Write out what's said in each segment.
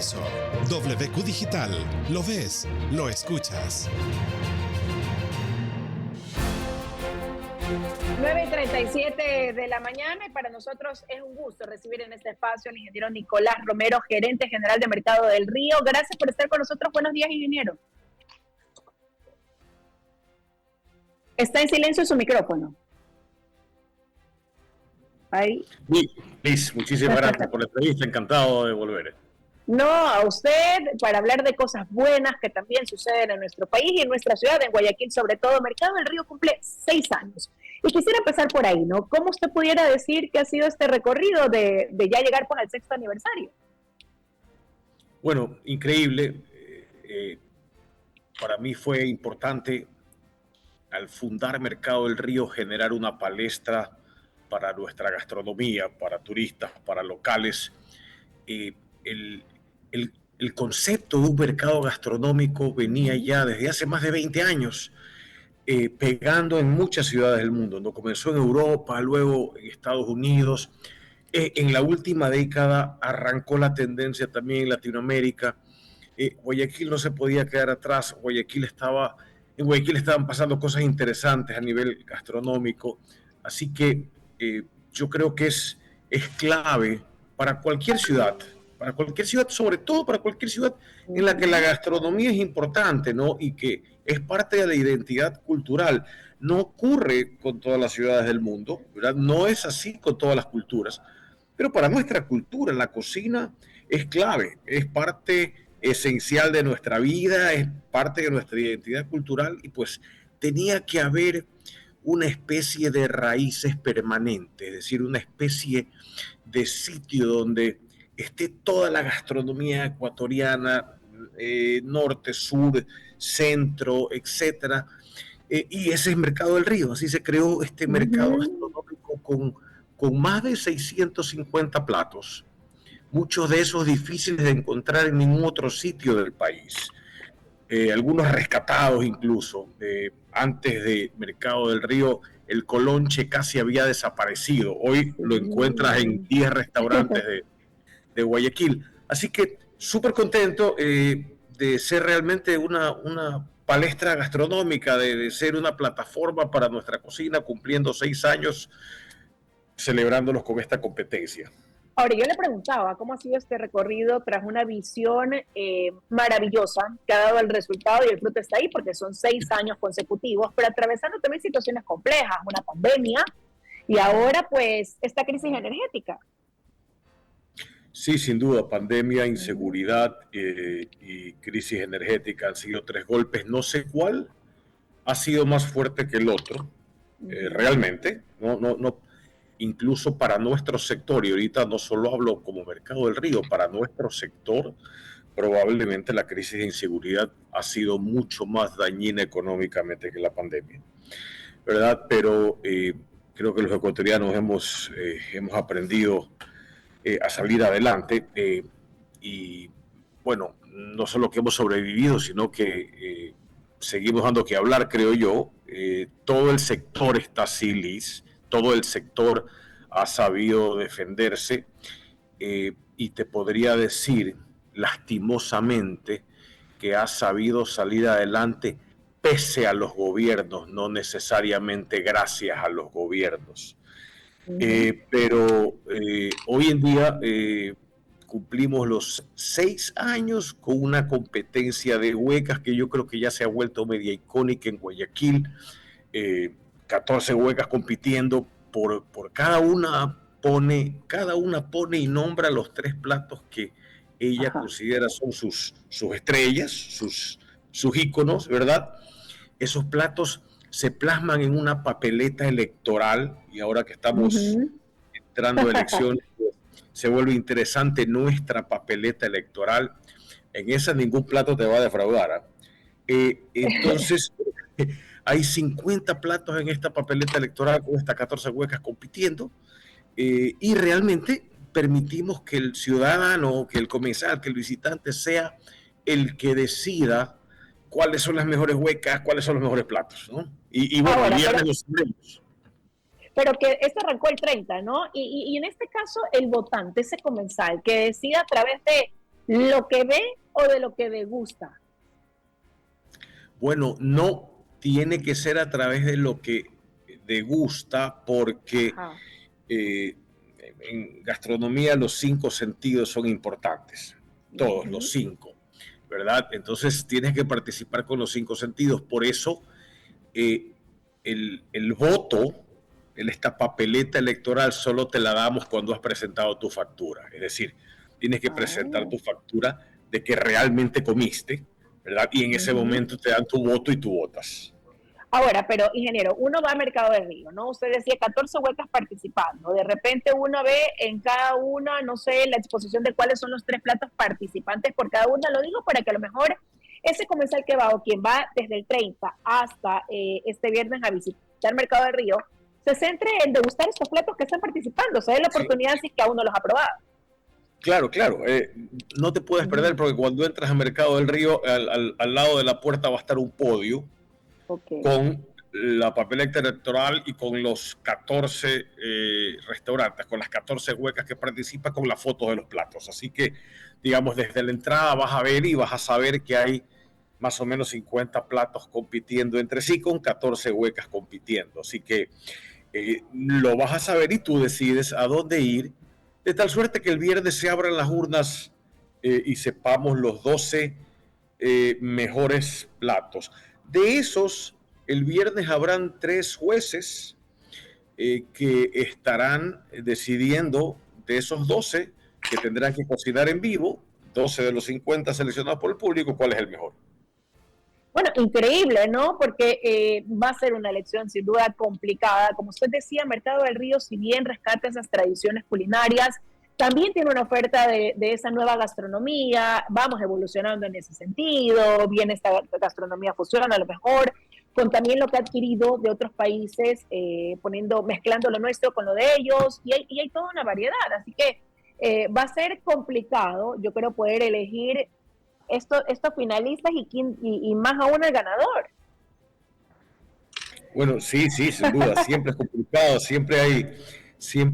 eso. WQ Digital. Lo ves, lo escuchas. 9:37 de la mañana y para nosotros es un gusto recibir en este espacio al ingeniero Nicolás Romero, gerente general de Mercado del Río. Gracias por estar con nosotros. Buenos días, ingeniero. Está en silencio su micrófono. Ahí. Liz, muchísimas gracias por la entrevista. Encantado de volver. No, a usted, para hablar de cosas buenas que también suceden en nuestro país y en nuestra ciudad, en Guayaquil sobre todo. Mercado del Río cumple 6 años. Y quisiera empezar por ahí, ¿no? ¿Cómo usted pudiera decir que ha sido este recorrido de ya llegar pues al 6º aniversario? Bueno, increíble. Para mí fue importante, al fundar Mercado del Río, generar una palestra para nuestra gastronomía, para turistas, para locales. El concepto de un mercado gastronómico venía ya desde hace más de 20 años, pegando en muchas ciudades del mundo, ¿no? Comenzó en Europa, luego en Estados Unidos. En la última década arrancó la tendencia también en Latinoamérica. Guayaquil no se podía quedar atrás. En Guayaquil estaban pasando cosas interesantes a nivel gastronómico. Así que yo creo que es clave para cualquier ciudad, sobre todo para cualquier ciudad en la que la gastronomía es importante, ¿no? Y que es parte de la identidad cultural. No ocurre con todas las ciudades del mundo, ¿verdad? No es así con todas las culturas, pero para nuestra cultura la cocina es clave, es parte esencial de nuestra vida, es parte de nuestra identidad cultural y pues tenía que haber una especie de raíces permanentes, es decir, una especie de sitio donde esté toda la gastronomía ecuatoriana, norte, sur, centro, etcétera. Y ese es Mercado del Río. Así se creó este mercado gastronómico con más de 650 platos, muchos de esos difíciles de encontrar en ningún otro sitio del país. Algunos rescatados incluso. Antes de Mercado del Río, el colonche casi había desaparecido. Hoy lo encuentras en 10 restaurantes de Guayaquil. Así que súper contento de ser realmente una palestra gastronómica, de ser una plataforma para nuestra cocina, cumpliendo 6 años, celebrándolos con esta competencia. Ahora, yo le preguntaba cómo ha sido este recorrido tras una visión maravillosa que ha dado el resultado y el fruto está ahí porque son 6 años consecutivos, pero atravesando también situaciones complejas, una pandemia y ahora pues esta crisis energética. Sí, sin duda, pandemia, inseguridad y crisis energética han sido 3 golpes. No sé cuál ha sido más fuerte que el otro, realmente. No, incluso para nuestro sector, y ahorita no solo hablo como Mercado del Río, para nuestro sector, probablemente la crisis de inseguridad ha sido mucho más dañina económicamente que la pandemia, ¿verdad? Pero creo que los ecuatorianos hemos aprendido a salir adelante y bueno, no solo que hemos sobrevivido, sino que seguimos dando que hablar, creo yo. Todo el sector está así, Liz, todo el sector ha sabido defenderse y te podría decir lastimosamente que ha sabido salir adelante pese a los gobiernos, no necesariamente gracias a los gobiernos. Pero hoy en día cumplimos los 6 años con una competencia de huecas que yo creo que ya se ha vuelto media icónica en Guayaquil. 14 huecas compitiendo por cada una pone y nombra los 3 platos que ella considera son sus estrellas, sus íconos, ¿verdad? Esos platos se plasman en una papeleta electoral y ahora que estamos entrando a elecciones se vuelve interesante nuestra papeleta electoral. En esa ningún plato te va a defraudar. Entonces hay 50 platos en esta papeleta electoral con estas 14 huecas compitiendo y realmente permitimos que el ciudadano, que el comensal, que el visitante sea el que decida cuáles son las mejores huecas, cuáles son los mejores platos, ¿no? Y bueno, ahora, el viernes los sabremos. Pero que esto arrancó el 30, ¿no? Y en este caso, el votante, ese comensal, que decida a través de ¿Lo que ve o de lo que degusta? Bueno, no tiene que ser a través de lo que degusta, porque Ajá. eh, en gastronomía los 5 sentidos son importantes, todos los Ujú. 5, ¿verdad? Entonces tienes que participar con los 5 sentidos. Por eso eh, el voto, esta papeleta electoral, solo te la damos cuando has presentado tu factura. Es decir, tienes que presentar Ah, tu factura de que realmente comiste, ¿verdad? Y en ese ujú. momento te dan tu voto y tú votas. Ahora, pero ingeniero, uno va al Mercado del Río, ¿no? Usted decía 14 huecas participando. De repente uno ve en cada una, no sé, la exposición de cuáles son los 3 platos participantes por cada una. Lo digo para que a lo mejor ese comensal que va o quien va desde el 30 hasta este viernes a visitar el Mercado del Río, se centre en degustar estos platos que están participando. Se dé la Sí, oportunidad si es que aún no los ha probado. claro, claro. No te puedes perder Mm, porque cuando entras al Mercado del Río, al lado de la puerta va a estar un podio ok. con la papeleta electoral y con los 14 restaurantes, con las 14 huecas que participan, con las fotos de los platos. Así que, digamos, desde la entrada vas a ver y vas a saber que hay más o menos 50 platos compitiendo entre sí, con 14 huecas compitiendo. Así que lo vas a saber y tú decides a dónde ir, de tal suerte que el viernes se abran las urnas y sepamos los 12 mejores platos. De esos, el viernes habrán 3 jueces que estarán decidiendo de esos 12 que tendrán que cocinar en vivo, 12 de los 50 seleccionados por el público, cuál es el mejor. Bueno, increíble, ¿no? Porque va a ser una elección sin duda complicada. Como usted decía, Mercado del Río, si bien rescata esas tradiciones culinarias, también tiene una oferta de esa nueva gastronomía. Vamos evolucionando en ese sentido. Viene esta gastronomía fusión, a lo mejor, con también lo que ha adquirido de otros países, mezclando lo nuestro con lo de ellos, y hay toda una variedad. Así que va a ser complicado, yo creo, poder elegir estos finalistas y más aún el ganador. Bueno, sí, sí, sin duda, siempre es complicado, siempre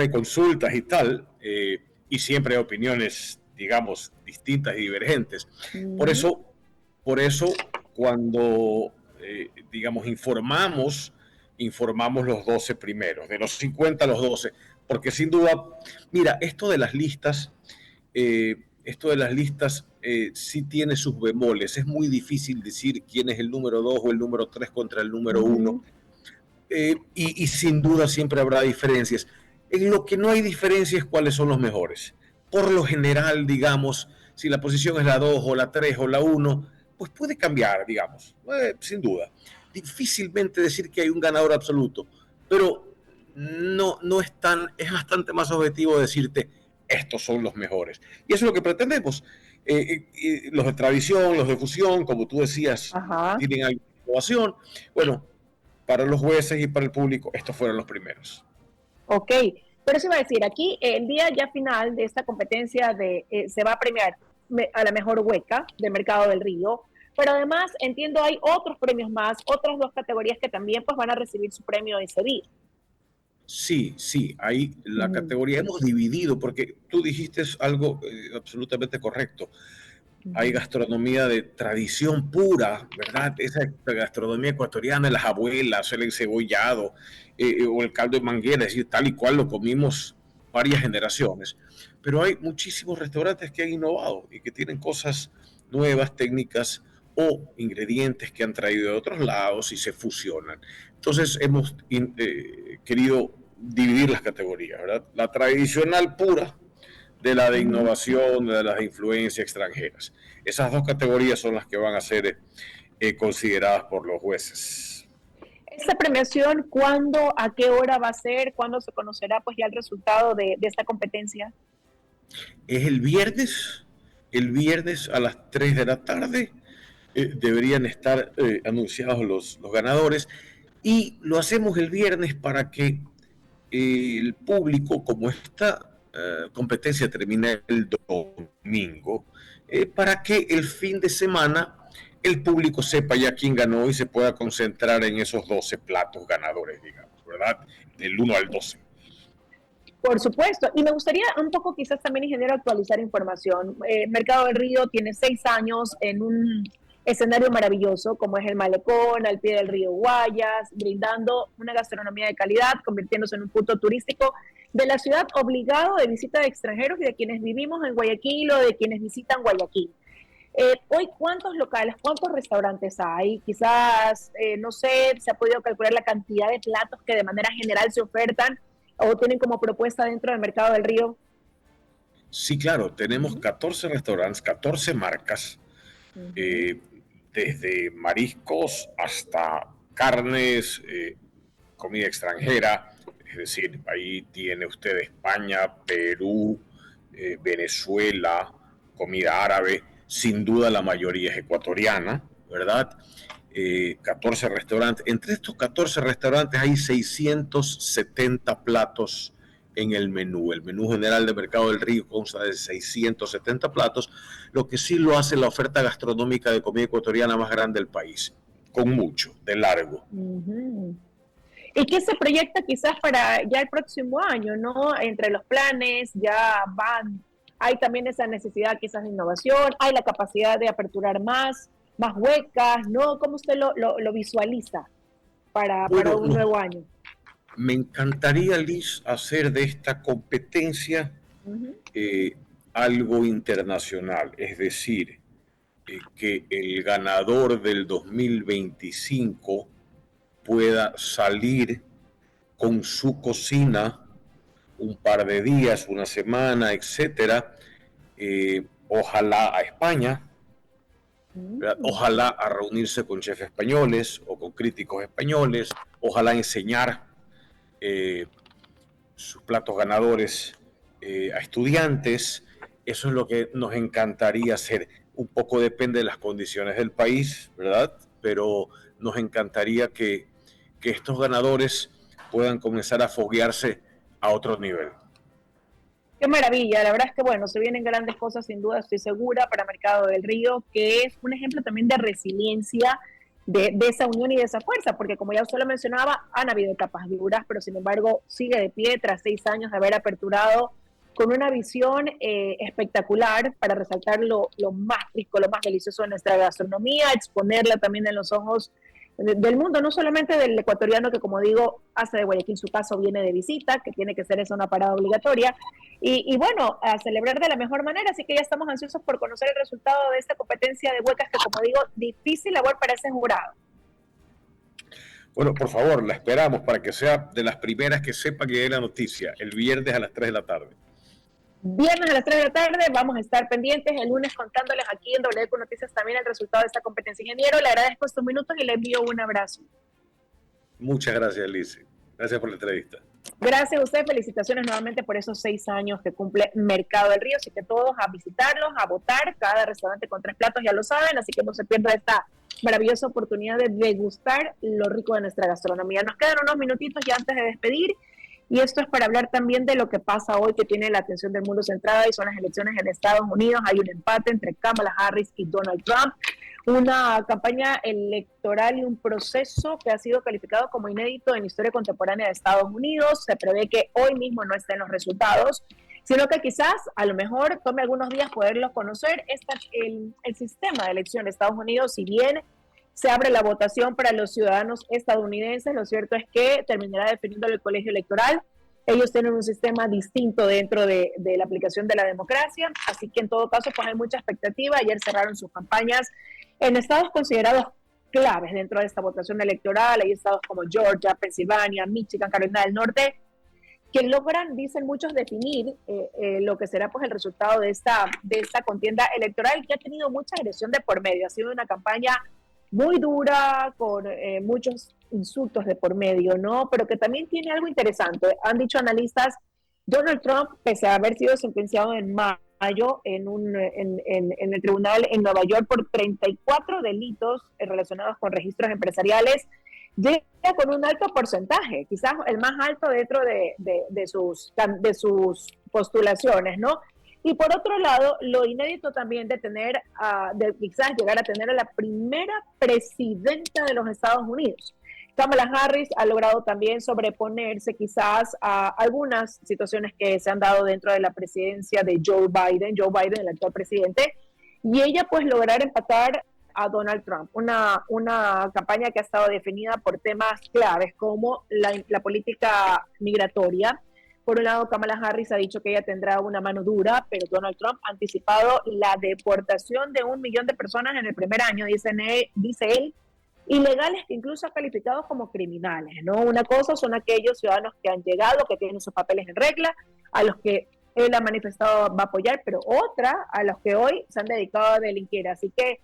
hay consultas y tal, y siempre hay opiniones, digamos, distintas y divergentes. Por Ujú. eso, por eso cuando, digamos, informamos los 12 primeros, de los 50 a los 12, porque sin duda, mira, esto de las listas sí tiene sus bemoles. Es muy difícil decir quién es el número 2 o el número 3 contra el número uno, Ujú. y sin duda siempre habrá diferencias. En lo que no hay diferencias, cuáles son los mejores. Por lo general, digamos, si la posición es la 2 o la 3 o la uno, pues puede cambiar, digamos, sin duda. Difícilmente decir que hay un ganador absoluto, pero no es tan, es bastante más objetivo decirte estos son los mejores. Y eso es lo que pretendemos. Los de tradición, los de fusión, como tú decías, Ajá. tienen algo de innovación. Bueno, para los jueces y para el público, estos fueron los primeros. Ok. Pero eso iba a decir, aquí el día ya final de esta competencia se va a premiar a la mejor hueca del Mercado del Río, pero además entiendo hay otros premios más, otras 2 categorías que también pues van a recibir su premio ese día. Sí, sí, ahí la Ujú. categoría hemos dividido, porque tú dijiste algo absolutamente correcto. Hay Ujú. gastronomía de tradición pura, ¿verdad? Esa gastronomía ecuatoriana, las abuelas, el encebollado o el caldo de manguera, es decir, tal y cual lo comimos varias generaciones. Pero hay muchísimos restaurantes que han innovado y que tienen cosas nuevas, técnicas o ingredientes que han traído de otros lados y se fusionan. Entonces hemos querido dividir las categorías, ¿verdad? La tradicional pura, de la de Ujú. innovación, de las de influencia extranjeras. Esas 2 categorías son las que van a ser consideradas por los jueces. Esta premiación, ¿cuándo, a qué hora va a ser? ¿Cuándo se conocerá pues ya el resultado de esta competencia? Es el viernes a las 3 de la tarde deberían estar anunciados los ganadores, y lo hacemos el viernes para que el público, como esta competencia termina el domingo, para que el fin de semana el público sepa ya quién ganó y se pueda concentrar en esos 12 platos ganadores, digamos, ¿verdad? Del 1 al 12. Por supuesto, y me gustaría un poco quizás también, ingeniero, actualizar información. Mercado del Río tiene 6 años en un escenario maravilloso como es el Malecón, al pie del río Guayas, brindando una gastronomía de calidad, convirtiéndose en un punto turístico de la ciudad obligado de visita de extranjeros y de quienes vivimos en Guayaquil o de quienes visitan Guayaquil. Hoy, ¿cuántos locales, cuántos restaurantes hay? Quizás, no sé, se ha podido calcular la cantidad de platos que de manera general se ofertan o tienen como propuesta dentro del Mercado del Río. Sí, claro, tenemos Uh-huh. 14 restaurantes, 14 marcas, Uh-huh. eh, desde mariscos hasta carnes, comida extranjera, es decir, ahí tiene usted España, Perú, Venezuela, comida árabe, sin duda la mayoría es ecuatoriana, ¿verdad? 14 restaurantes. Entre estos 14 restaurantes hay 670 platos en el menú. El menú general de Mercado del Río consta de 670 platos, lo que sí lo hace la oferta gastronómica de comida ecuatoriana más grande del país, con mucho, de largo. Uh-huh. ¿Y qué se proyecta quizás para ya el próximo año, no? Entre los planes ya van, hay también esa necesidad quizás de innovación, hay la capacidad de aperturar más huecas, ¿no? ¿Cómo usted lo visualiza para Bueno, un no, nuevo año? me encantaría, Liz, hacer de esta competencia Uh-huh. eh, algo internacional, es decir, que el ganador del 2025 pueda salir con su cocina un par de días, una semana, etcétera, ojalá a España, ¿verdad? Uh-huh. Ojalá a reunirse con chefs españoles o con críticos españoles, ojalá enseñar eh, sus platos ganadores a estudiantes. Eso es lo que nos encantaría hacer. Un poco depende de las condiciones del país, ¿verdad? Pero nos encantaría que estos ganadores puedan comenzar a foguearse a otro nivel. Qué maravilla, la verdad es que bueno, se vienen grandes cosas sin duda, estoy segura, para Mercado del Río, que es un ejemplo también de resiliencia de esa unión y de esa fuerza, porque como ya usted lo mencionaba, han habido etapas duras, pero sin embargo sigue de pie tras 6 años de haber aperturado con una visión espectacular para resaltar lo más rico, lo más delicioso de nuestra gastronomía, exponerla también en los ojos del mundo, no solamente del ecuatoriano que, como digo, hace de Guayaquil su caso, viene de visita, que tiene que ser esa una parada obligatoria, y bueno, a celebrar de la mejor manera, así que ya estamos ansiosos por conocer el resultado de esta competencia de huecas que, como digo, difícil labor para ese jurado. Bueno, por favor, la esperamos para que sea de las primeras que sepa que hay la noticia, el viernes a las 3 de la tarde. Viernes a las 3 de la tarde, vamos a estar pendientes el lunes contándoles aquí en WQ Noticias también el resultado de esta competencia. Ingeniero, le agradezco estos minutos y le envío un abrazo. Muchas gracias, Lice. Gracias por la entrevista. Gracias a usted, felicitaciones nuevamente por esos 6 años que cumple Mercado del Río, así que todos a visitarlos, a votar, cada restaurante con 3 platos ya lo saben, así que no se pierda esta maravillosa oportunidad de degustar lo rico de nuestra gastronomía. Nos quedan unos minutitos ya antes de despedir, y esto es para hablar también de lo que pasa hoy, que tiene la atención del mundo centrada, y son las elecciones en Estados Unidos. Hay un empate entre Kamala Harris y Donald Trump, una campaña electoral y un proceso que ha sido calificado como inédito en la historia contemporánea de Estados Unidos. Se prevé que hoy mismo no estén los resultados, sino que quizás a lo mejor tome algunos días poderlos conocer. El sistema de elección de Estados Unidos, si bien se abre la votación para los ciudadanos estadounidenses, lo cierto es que terminará definiendo el colegio electoral. Ellos tienen un sistema distinto dentro de la aplicación de la democracia, así que en todo caso pues hay mucha expectativa. Ayer cerraron sus campañas en estados considerados claves dentro de esta votación electoral. Hay estados como Georgia, Pensilvania, Michigan, Carolina del Norte, que logran, dicen muchos, definir lo que será pues el resultado de esta contienda electoral, que ha tenido mucha agresión de por medio. Ha sido una campaña muy dura, con muchos insultos de por medio, ¿no? Pero que también tiene algo interesante. Han dicho analistas, Donald Trump, pese a haber sido sentenciado en mayo en el tribunal en Nueva York por 34 delitos relacionados con registros empresariales, llega con un alto porcentaje, quizás el más alto dentro de sus postulaciones, ¿no? Y por otro lado, lo inédito también de tener, de quizás llegar a tener a la primera presidenta de los Estados Unidos, Kamala Harris ha logrado también sobreponerse quizás a algunas situaciones que se han dado dentro de la presidencia de Joe Biden, el actual presidente, y ella pues lograr empatar a Donald Trump, una campaña que ha estado definida por temas claves como la política migratoria. Por un lado, Kamala Harris ha dicho que ella tendrá una mano dura, pero Donald Trump ha anticipado la deportación de 1 millón de personas en el primer año, dice él, ilegales que incluso ha calificado como criminales, ¿no? Una cosa son aquellos ciudadanos que han llegado, que tienen sus papeles en regla, a los que él ha manifestado va a apoyar, pero otra a los que hoy se han dedicado a delinquir. Así que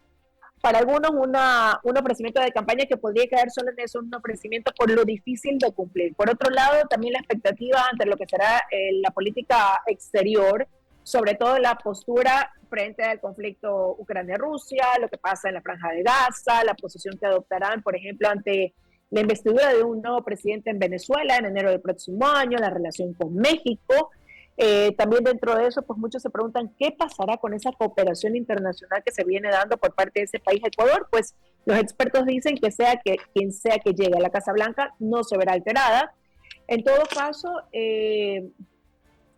para algunos un ofrecimiento de campaña que podría quedar solo en eso, un ofrecimiento por lo difícil de cumplir. Por otro lado, también la expectativa ante lo que será la política exterior, sobre todo la postura frente al conflicto Ucrania-Rusia, lo que pasa en la Franja de Gaza, la posición que adoptarán, por ejemplo, ante la investidura de un nuevo presidente en Venezuela en enero del próximo año, la relación con México. También dentro de eso, pues muchos se preguntan qué pasará con esa cooperación internacional que se viene dando por parte de ese país, Ecuador. Pues los expertos dicen que quien sea que llegue a la Casa Blanca no se verá alterada. En todo caso,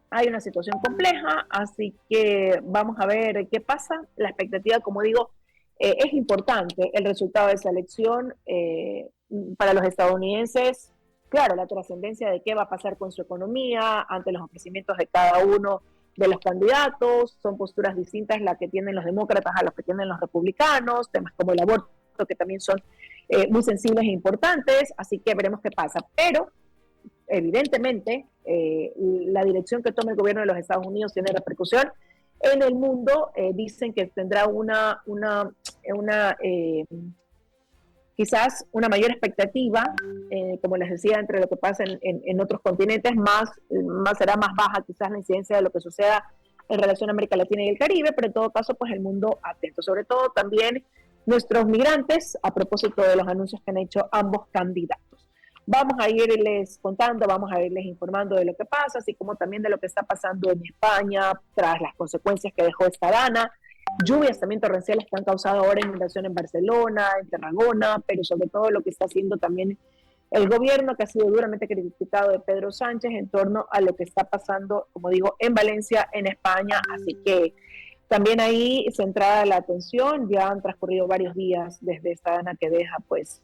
hay una situación compleja, así que vamos a ver qué pasa. La expectativa, como digo, es importante el resultado de esa elección para los estadounidenses. Claro, la trascendencia de qué va a pasar con su economía ante los ofrecimientos de cada uno de los candidatos. Son posturas distintas las que tienen los demócratas a las que tienen los republicanos, temas como el aborto que también son muy sensibles e importantes, así que veremos qué pasa. Pero evidentemente la dirección que tome el gobierno de los Estados Unidos tiene repercusión en el mundo. Dicen que tendrá quizás una mayor expectativa, como les decía, entre lo que pasa en otros continentes, será más baja quizás la incidencia de lo que suceda en relación a América Latina y el Caribe, pero en todo caso, pues el mundo atento, sobre todo también nuestros migrantes, a propósito de los anuncios que han hecho ambos candidatos. Vamos a irles contando, vamos a irles informando de lo que pasa, así como también de lo que está pasando en España tras las consecuencias que dejó esta dana. Lluvias también torrenciales que han causado ahora inundación en Barcelona, en Tarragona, pero sobre todo lo que está haciendo también el gobierno, que ha sido duramente criticado de Pedro Sánchez en torno a lo que está pasando, como digo, en Valencia, en España. Así que también ahí centrada la atención. Ya han transcurrido varios días desde esta dana que deja pues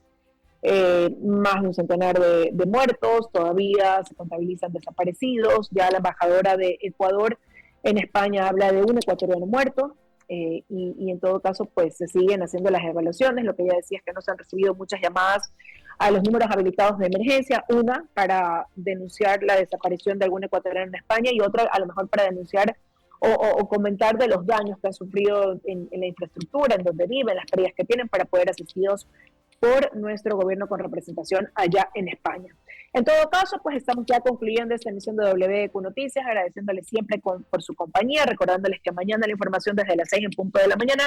más de un centenar de muertos, todavía se contabilizan desaparecidos. Ya la embajadora de Ecuador en España habla de un ecuatoriano muerto. Y en todo caso pues se siguen haciendo las evaluaciones. Lo que ella decía es que no se han recibido muchas llamadas a los números habilitados de emergencia, una para denunciar la desaparición de algún ecuatoriano en España y otra a lo mejor para denunciar o comentar de los daños que han sufrido en la infraestructura, en donde viven, las pérdidas que tienen, para poder asistidos por nuestro gobierno con representación allá en España. En todo caso, pues estamos ya concluyendo esta emisión de WQ Noticias, agradeciéndoles siempre por su compañía, recordándoles que mañana la información desde las 6 en punto de la mañana,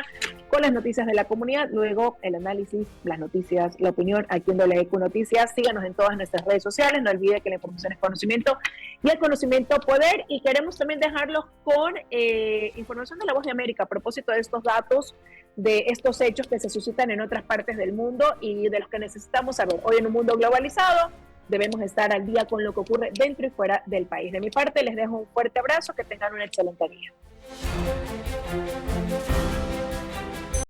con las noticias de la comunidad, luego el análisis, las noticias, la opinión aquí en WQ Noticias. Síganos en todas nuestras redes sociales, no olvide que la información es conocimiento y el conocimiento poder, y queremos también dejarlos con información de La Voz de América a propósito de estos datos, de estos hechos que se suscitan en otras partes del mundo y de los que necesitamos saber. Hoy en un mundo globalizado debemos estar al día con lo que ocurre dentro y fuera del país. De mi parte les dejo un fuerte abrazo, que tengan un excelente día.